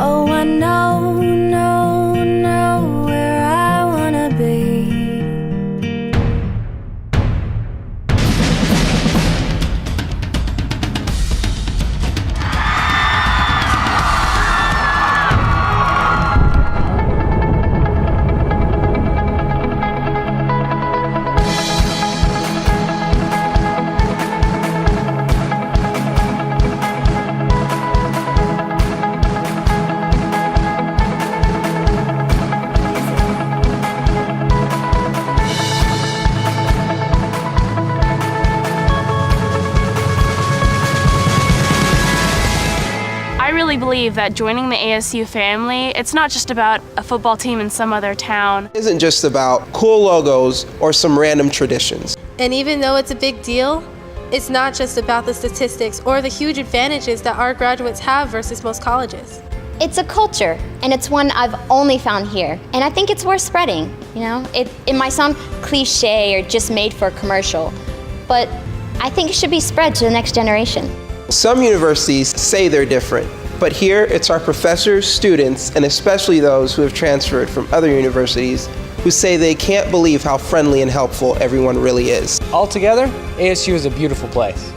Oh, I know where I wanna be. I believe that joining the ASU family, it's not just about a football team in some other town. It isn't just about cool logos or some random traditions. And even though it's a big deal, it's not just about the statistics or the huge advantages that our graduates have versus most colleges. It's a culture, and it's one I've only found here. And I think it's worth spreading, you know? It might sound cliche or just made for a commercial, but I think it should be spread to the next generation. Some universities say they're different, but here it's our professors, students, and especially those who have transferred from other universities who say they can't believe how friendly and helpful everyone really is. Altogether, ASU is a beautiful place.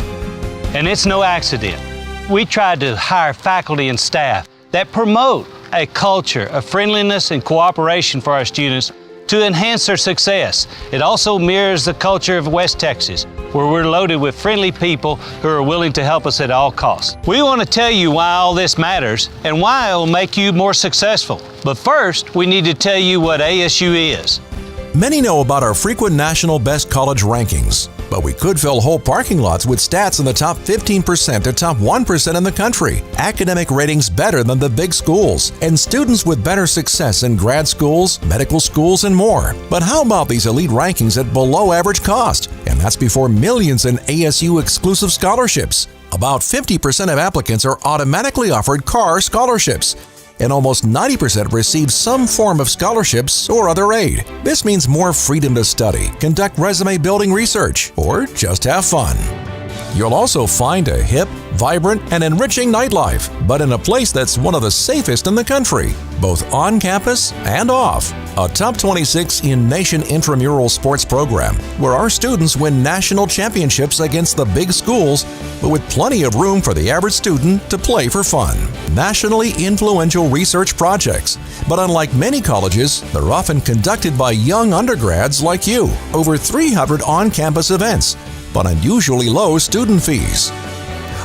And it's no accident. We tried to hire faculty and staff that promote a culture of friendliness and cooperation for our students to enhance their success. It also mirrors the culture of West Texas, where we're loaded with friendly people who are willing to help us at all costs. We want to tell you why all this matters and why it will make you more successful. But first, we need to tell you what ASU is. Many know about our frequent national best college rankings, but we could fill whole parking lots with stats in the top 15% to top 1% in the country, academic ratings better than the big schools, and students with better success in grad schools, medical schools, and more. But how about these elite rankings at below average cost? And that's before millions in ASU exclusive scholarships. About 50% of applicants are automatically offered car scholarships, and almost 90% receive some form of scholarships or other aid. This means more freedom to study, conduct resume building research, or just have fun. You'll also find a hip, vibrant, and enriching nightlife, but in a place that's one of the safest in the country, both on campus and off. A top 26 in nation intramural sports program where our students win national championships against the big schools, but with plenty of room for the average student to play for fun. Nationally influential research projects, but unlike many colleges, they're often conducted by young undergrads like you. Over 300 on-campus events, but unusually low student fees.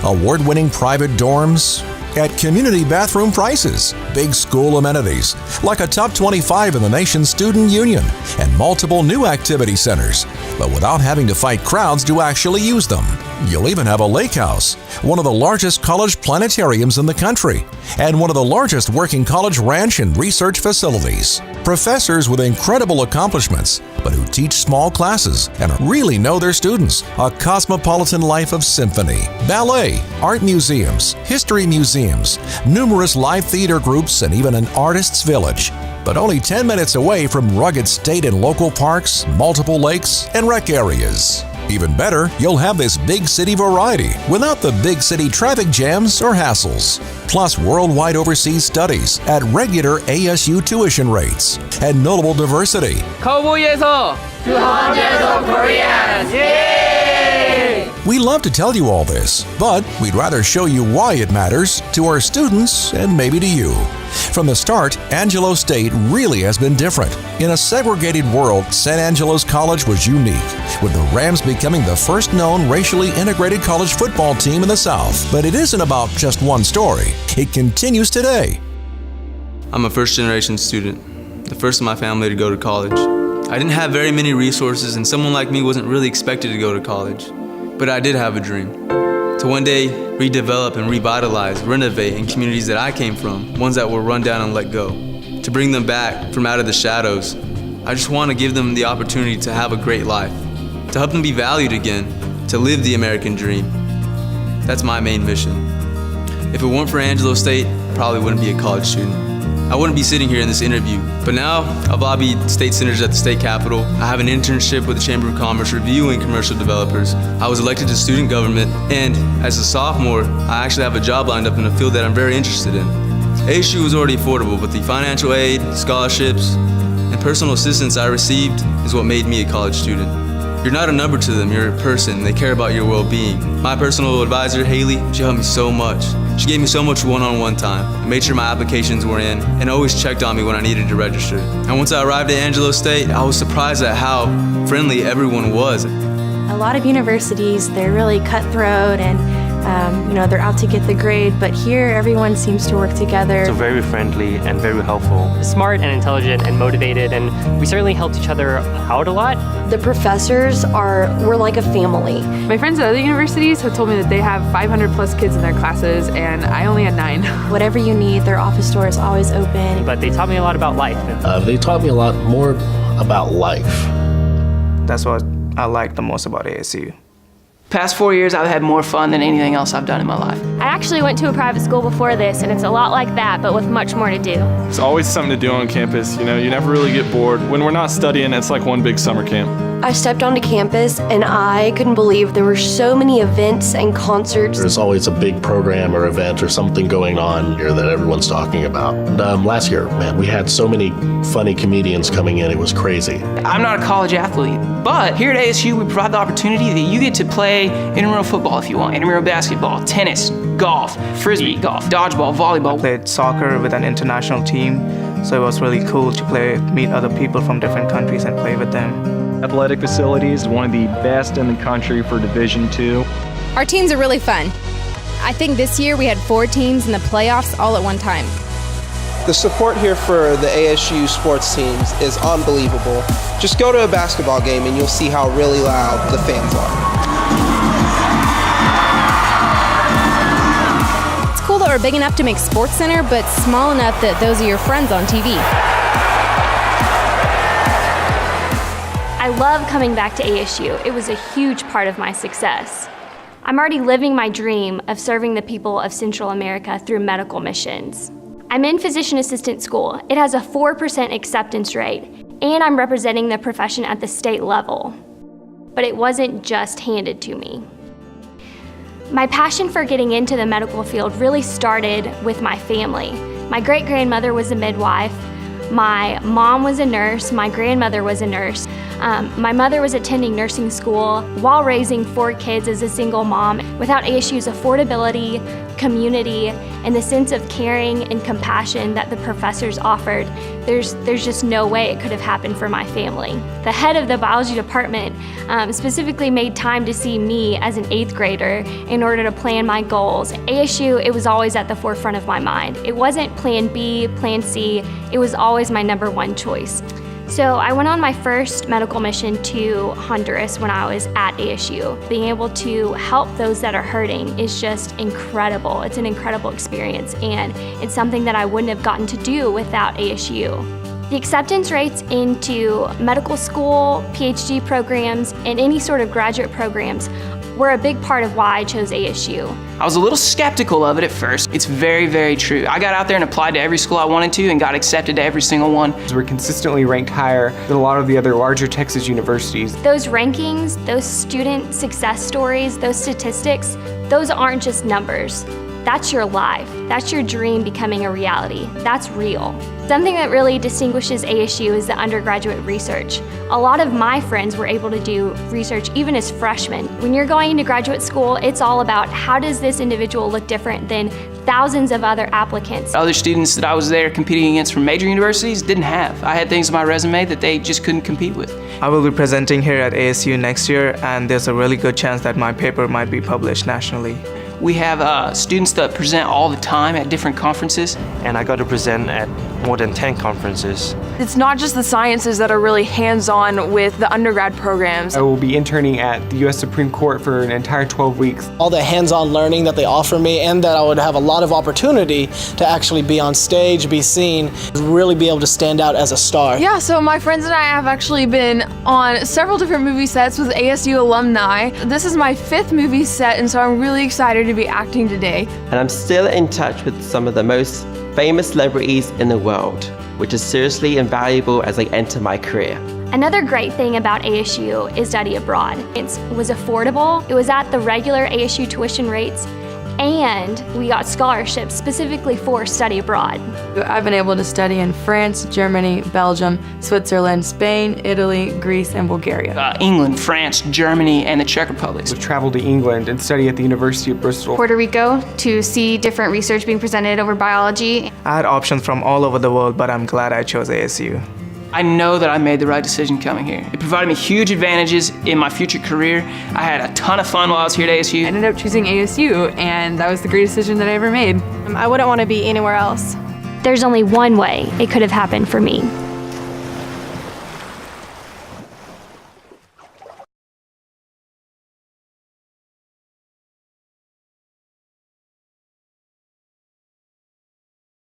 Award-winning private dorms at community bathroom prices, big school amenities like a top 25 in the nation's student union, and multiple new activity centers, but without having to fight crowds to actually use them. You'll even have a lake house, one of the largest college planetariums in the country, and one of the largest working college ranch and research facilities. Professors with incredible accomplishments, but who teach small classes and really know their students. A cosmopolitan life of symphony, ballet, art museums, history museums, numerous live theater groups, and even an artist's village. But only 10 minutes away from rugged state and local parks, multiple lakes, and rec areas. Even better, you'll have this big city variety without the big city traffic jams or hassles. Plus worldwide overseas studies at regular ASU tuition rates and notable diversity. Cowboy에서 200도 Koreans! Yay! We love to tell you all this, but we'd rather show you why it matters to our students and maybe to you. From the start, Angelo State really has been different. In a segregated world, San Angelo's college was unique, with the Rams becoming the first known racially integrated college football team in the South. But it isn't about just one story. It continues today. I'm a first-generation student, the first in my family to go to college. I didn't have very many resources, and someone like me wasn't really expected to go to college. But I did have a dream, to one day redevelop and revitalize, renovate in communities that I came from, ones that were run down and let go, to bring them back from out of the shadows. I just want to give them the opportunity to have a great life, to help them be valued again, to live the American dream. That's my main mission. If it weren't for Angelo State, I probably wouldn't be a college student. I wouldn't be sitting here in this interview, but now I've lobbied state senators at the state capitol. I have an internship with the Chamber of Commerce reviewing commercial developers. I was elected to student government, and as a sophomore, I actually have a job lined up in a field that I'm very interested in. ASU was already affordable, but the financial aid, scholarships, and personal assistance I received is what made me a college student. You're not a number to them, you're a person. They care about your well-being. My personal advisor, Haley, she helped me so much. She gave me so much one-on-one time, made sure my applications were in, and always checked on me when I needed to register. And once I arrived at Angelo State, I was surprised at how friendly everyone was. A lot of universities, they're really cutthroat and they're out to get the grade, but here everyone seems to work together. So very friendly and very helpful. Smart and intelligent and motivated, and we certainly helped each other out a lot. The professors we're like a family. My friends at other universities have told me that they have 500 plus kids in their classes, and I only had 9. Whatever you need, their office door is always open. But they taught me a lot about life. They taught me a lot more about life. That's what I like the most about ASU. Past 4 years, I've had more fun than anything else I've done in my life. I actually went to a private school before this, and it's a lot like that, but with much more to do. There's always something to do on campus. You never really get bored. When we're not studying, it's like one big summer camp. I stepped onto campus and I couldn't believe there were so many events and concerts. There's always a big program or event or something going on here that everyone's talking about. And last year, man, we had so many funny comedians coming in, it was crazy. I'm not a college athlete, but here at ASU, we provide the opportunity that you get to play intramural football if you want, intramural basketball, tennis, golf, frisbee golf, dodgeball, volleyball. I played soccer with an international team, so it was really cool to meet other people from different countries and play with them. Athletic facilities, one of the best in the country for Division II. Our teams are really fun. I think this year we had 4 teams in the playoffs all at one time. The support here for the ASU sports teams is unbelievable. Just go to a basketball game and you'll see how really loud the fans are. It's cool that we're big enough to make Sports Center, but small enough that those are your friends on TV. I love coming back to ASU. It was a huge part of my success. I'm already living my dream of serving the people of Central America through medical missions. I'm in physician assistant school. It has a 4% acceptance rate, and I'm representing the profession at the state level. But it wasn't just handed to me. My passion for getting into the medical field really started with my family. My great-grandmother was a midwife. My mom was a nurse. My grandmother was a nurse. My mother was attending nursing school while raising 4 kids as a single mom. Without ASU's affordability, community, and the sense of caring and compassion that the professors offered, there's just no way it could have happened for my family. The head of the biology department specifically made time to see me as an 8th grader in order to plan my goals. ASU, it was always at the forefront of my mind. It wasn't plan B, plan C, it was always my #1 choice. So I went on my first medical mission to Honduras when I was at ASU. Being able to help those that are hurting is just incredible. It's an incredible experience, and it's something that I wouldn't have gotten to do without ASU. The acceptance rates into medical school, PhD programs, and any sort of graduate programs were a big part of why I chose ASU. I was a little skeptical of it at first. It's very, very true. I got out there and applied to every school I wanted to and got accepted to every single one. We're consistently ranked higher than a lot of the other larger Texas universities. Those rankings, those student success stories, those statistics, those aren't just numbers. That's your life. That's your dream becoming a reality. That's real. Something that really distinguishes ASU is the undergraduate research. A lot of my friends were able to do research even as freshmen. When you're going into graduate school, it's all about how does this individual look different than thousands of other applicants. Other students that I was there competing against from major universities didn't have. I had things on my resume that they just couldn't compete with. I will be presenting here at ASU next year, and there's a really good chance that my paper might be published nationally. We have students that present all the time at different conferences. And I got to present at more than 10 conferences. It's not just the sciences that are really hands-on with the undergrad programs. I will be interning at the U.S. Supreme Court for an entire 12 weeks. All the hands-on learning that they offer me, and that I would have a lot of opportunity to actually be on stage, be seen, really be able to stand out as a star. Yeah, so my friends and I have actually been on several different movie sets with ASU alumni. This is my 5th movie set, and so I'm really excited to be acting today. And I'm still in touch with some of the most famous celebrities in the world, which is seriously invaluable as I enter my career. Another great thing about ASU is study abroad. It was affordable, it was at the regular ASU tuition rates, And we got scholarships specifically for study abroad. I've been able to study in France, Germany, Belgium, Switzerland, Spain, Italy, Greece, and Bulgaria. England, France, Germany, and the Czech Republic. We've traveled to England and studied at the University of Bristol. Puerto Rico to see different research being presented over biology. I had options from all over the world, but I'm glad I chose ASU. I know that I made the right decision coming here. It provided me huge advantages in my future career. I had a ton of fun while I was here at ASU. I ended up choosing ASU, and that was the greatest decision that I ever made. I wouldn't want to be anywhere else. There's only one way it could have happened for me.